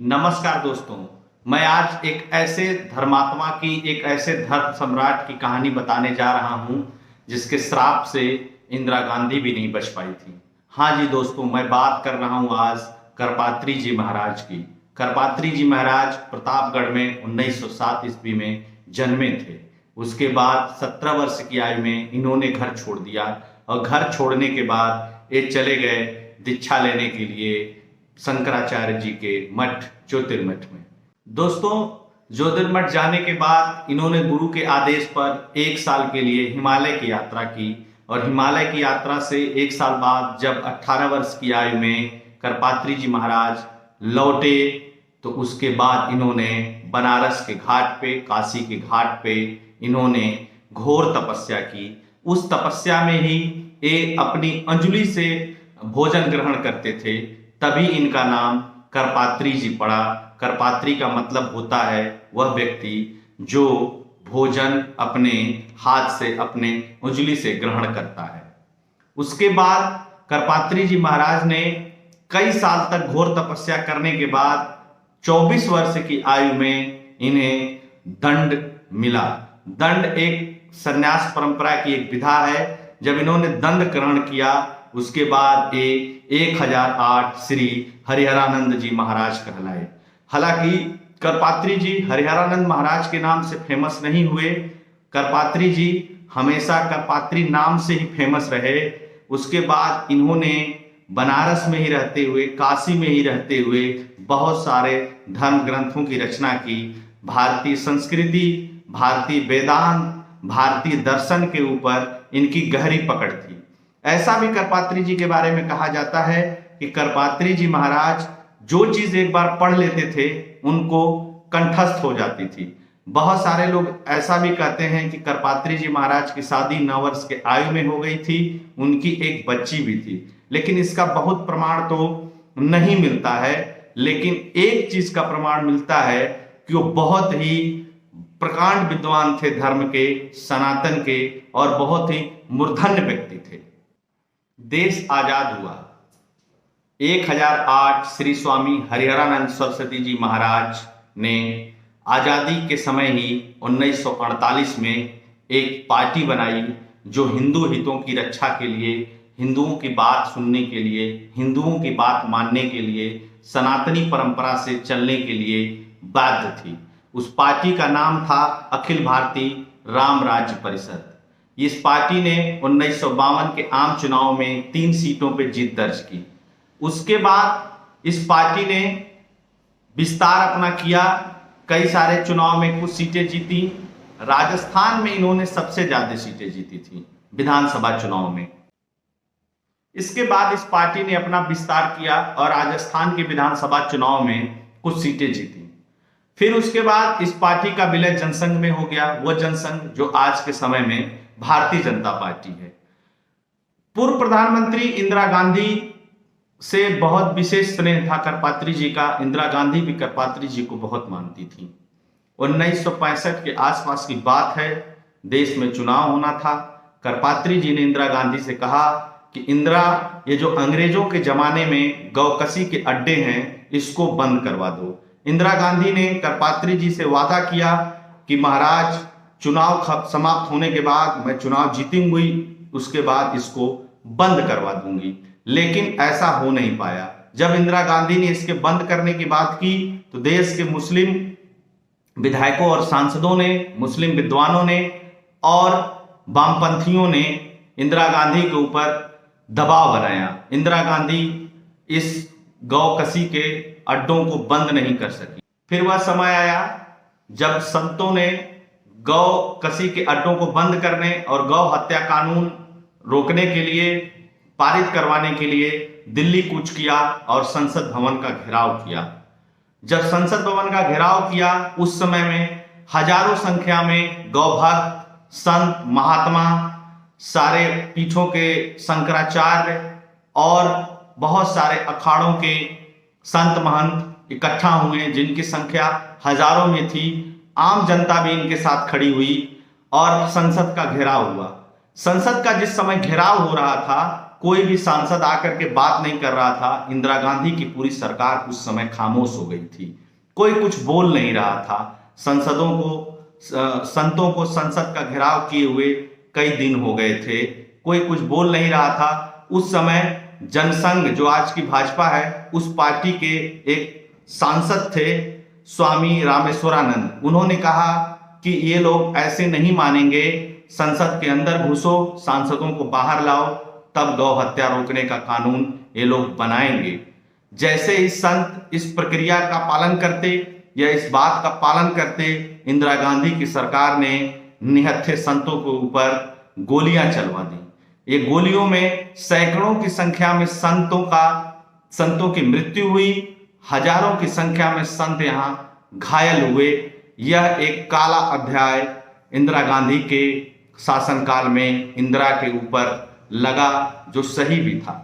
नमस्कार दोस्तों, मैं आज एक ऐसे धर्मात्मा की, एक ऐसे धर्म सम्राट की कहानी बताने जा रहा हूं जिसके श्राप से इंदिरा गांधी भी नहीं बच पाई थी। हाँ जी दोस्तों, मैं बात कर रहा हूं आज करपात्री जी महाराज की। करपात्री जी महाराज प्रतापगढ़ में 1907 ईस्वी में जन्मे थे। उसके बाद 17 वर्ष की आयु में इन्होंने घर छोड़ दिया और घर छोड़ने के बाद ये चले गए दीक्षा लेने के लिए शंकराचार्य जी के मठ ज्योतिर्मठ में। दोस्तों, ज्योतिर्मठ जाने के बाद इन्होंने गुरु के आदेश पर 1 साल के लिए हिमालय की यात्रा की और हिमालय की यात्रा से 1 साल बाद जब 18 वर्ष की आयु में करपात्री जी महाराज लौटे तो उसके बाद इन्होंने बनारस के घाट पे, काशी के घाट पे इन्होंने घोर तपस्या की। उस तपस्या में ही ये अपनी अंजलि से भोजन ग्रहण करते थे, तभी इनका नाम करपात्री जी पड़ा। करपात्री का मतलब होता है वह व्यक्ति जो भोजन अपने हाथ से, अपने उंगली से ग्रहण करता है। उसके बाद करपात्री जी महाराज ने कई साल तक घोर तपस्या करने के बाद 24 वर्ष की आयु में इन्हें दंड मिला। दंड एक संन्यास परंपरा की एक विधा है। जब इन्होंने दंड ग्रहण किया उसके बाद ये 1008 श्री हरिहरानंद जी महाराज कहलाए। हालांकि करपात्री जी हरिहरानंद महाराज के नाम से फेमस नहीं हुए। करपात्री जी हमेशा करपात्री नाम से ही फेमस रहे। उसके बाद इन्होंने बनारस में ही रहते हुए, काशी में ही रहते हुए बहुत सारे धर्म ग्रंथों की रचना की। भारतीय संस्कृति, भारतीय वेदांत, भारतीय दर्शन के ऊपर इनकी गहरी पकड़ थी। ऐसा भी करपात्री जी के बारे में कहा जाता है कि करपात्री जी महाराज जो चीज एक बार पढ़ लेते थे उनको कंठस्थ हो जाती थी। बहुत सारे लोग ऐसा भी कहते हैं कि करपात्री जी महाराज की शादी 9 वर्ष के आयु में हो गई थी, उनकी एक बच्ची भी थी, लेकिन इसका बहुत प्रमाण तो नहीं मिलता है। लेकिन एक चीज का प्रमाण मिलता है कि वो बहुत ही प्रकांड विद्वान थे, धर्म के, सनातन के, और बहुत ही मूर्धन्य व्यक्ति थे। देश आजाद हुआ 1008 श्री स्वामी हरिहरानंद सरस्वती जी महाराज ने आजादी के समय ही 1948 में एक पार्टी बनाई जो हिंदू हितों की रक्षा के लिए, हिंदुओं की बात सुनने के लिए, हिंदुओं की बात मानने के लिए, सनातनी परंपरा से चलने के लिए बाध्य थी। उस पार्टी का नाम था अखिल भारतीय राम राज्य परिषद। इस पार्टी ने 1952 के आम चुनाव में 3 सीटों पर जीत दर्ज की। उसके बाद इस पार्टी ने विस्तार अपना किया, कई सारे चुनाव में कुछ सीटें जीती। राजस्थान में इन्होंने सबसे ज्यादा सीटें जीती थी विधानसभा चुनाव में। इसके बाद इस पार्टी ने अपना विस्तार किया और राजस्थान के विधानसभा चुनाव में कुछ सीटें जीती। फिर उसके बाद इस पार्टी का विलय जनसंघ में हो गया, वह जनसंघ जो आज के समय में भारतीय जनता पार्टी है। पूर्व प्रधानमंत्री इंदिरा गांधी से बहुत विशेष स्नेह था करपात्री जी का। इंदिरा गांधी भी करपात्री जी को बहुत मानती थी। 1965 के आसपास की बात है, देश में चुनाव होना था। करपात्री जी ने इंदिरा गांधी से कहा कि इंदिरा, ये जो अंग्रेजों के जमाने में गौकसी के अड्डे हैं इसको बंद करवा दो। इंदिरा गांधी ने करपात्री जी से वादा किया कि महाराज, चुनाव समाप्त होने के बाद मैं चुनाव जीतूंगी, उसके बाद इसको बंद करवा दूंगी। लेकिन ऐसा हो नहीं पाया। जब इंदिरा गांधी ने इसके बंद करने की बात की तो देश के मुस्लिम विधायकों और सांसदों ने, मुस्लिम विद्वानों ने और वामपंथियों ने इंदिरा गांधी के ऊपर दबाव बनाया। इंदिरा गांधी इस गौकसी के अड्डों को बंद नहीं कर सकी। फिर वह समय आया जब संतों ने गौ कसी के अड्डों को बंद करने और गौ हत्या कानून रोकने के लिए, पारित करवाने के लिए दिल्ली कूच किया और संसद भवन का घेराव किया। जब संसद भवन का घेराव किया उस समय में हजारों संख्या में गौभक्त, संत, महात्मा, सारे पीठों के शंकराचार्य और बहुत सारे अखाड़ों के संत महंत इकट्ठा हुए, जिनकी संख्या हजारों में थी। आम जनता भी इनके साथ खड़ी हुई और संसद का घेराव हुआ। संसद का जिस समय घेराव हो रहा था कोई भी सांसद आकर के बात नहीं कर रहा था। इंदिरा गांधी की पूरी सरकार उस समय खामोश हो गई थी, कोई कुछ बोल नहीं रहा था। संतों को संसद का घेराव किए हुए कई दिन हो गए थे, कोई कुछ बोल नहीं रहा था। उस समय जनसंघ, जो आज की भाजपा है, उस पार्टी के एक सांसद थे स्वामी रामेश्वरानंद। उन्होंने कहा कि ये लोग ऐसे नहीं मानेंगे, संसद के अंदर घुसो, सांसदों को बाहर लाओ, तब गौ हत्या रोकने का कानून ये लोग बनाएंगे। जैसे ही संत इस प्रक्रिया का पालन करते या इस बात का पालन करते, इंदिरा गांधी की सरकार ने निहत्थे संतों के ऊपर गोलियां चलवा दी। ये गोलियों में सैकड़ों की संख्या में संतों की मृत्यु हुई, हजारों की संख्या में संत यहां घायल हुए। यह एक काला अध्याय इंदिरा गांधी के शासनकाल में इंदिरा के ऊपर लगा, जो सही भी था।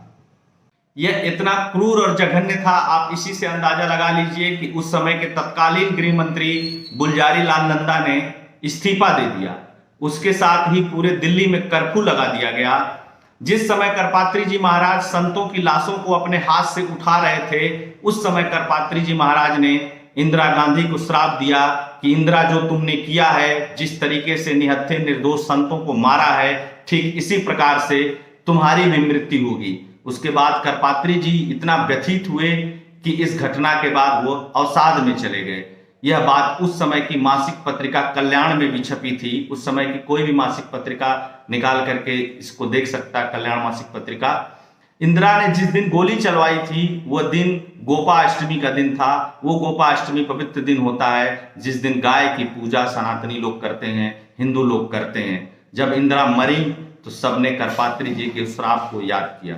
यह इतना क्रूर और जघन्य था, आप इसी से अंदाजा लगा लीजिए कि उस समय के तत्कालीन गृह मंत्री गुलजारी लाल नंदा ने इस्तीफा दे दिया। उसके साथ ही पूरे दिल्ली में कर्फ्यू लगा दिया गया। जिस समय करपात्री जी महाराज संतों की लाशों को अपने हाथ से उठा रहे थे, उस समय करपात्री जी महाराज ने इंदिरा गांधी को श्राप दिया कि इंदिरा, जो तुमने किया है, जिस तरीके से निहत्थे निर्दोष संतों को मारा है, ठीक इसी प्रकार से तुम्हारी भी मृत्यु होगी। उसके बाद करपात्री जी इतना व्यथित हुए कि इस घटना के बाद वो अवसाद में चले गए। यह बात उस समय की मासिक पत्रिका कल्याण में भी छपी थी। उस समय की कोई भी मासिक पत्रिका निकाल करके इसको देख सकता है, कल्याण मासिक पत्रिका। इंदिरा ने जिस दिन गोली चलवाई थी, वह दिन गोपाष्टमी का दिन था। वो गोपाष्टमी पवित्र दिन होता है जिस दिन गाय की पूजा सनातनी लोग करते हैं, हिंदू लोग करते हैं। जब इंदिरा मरी तो सबने करपात्री जी के श्राप को याद किया।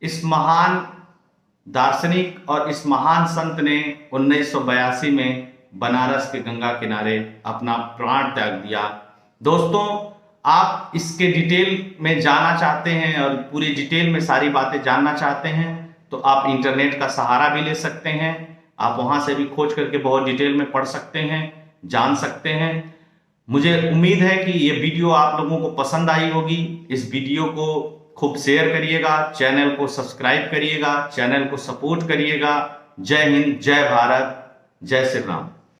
इस महान दार्शनिक और इस महान संत ने 1982 में बनारस के गंगा किनारे अपना प्राण त्याग दिया। दोस्तों, आप इसके डिटेल में जानना चाहते हैं और पूरी डिटेल में सारी बातें जानना चाहते हैं तो आप इंटरनेट का सहारा भी ले सकते हैं। आप वहां से भी खोज करके बहुत डिटेल में पढ़ सकते हैं, जान सकते हैं। मुझे उम्मीद है कि ये वीडियो आप लोगों को पसंद आई होगी। इस वीडियो को खूब शेयर करिएगा, चैनल को सब्सक्राइब करिएगा, चैनल को सपोर्ट करिएगा। जय हिंद, जय भारत, जय श्री राम।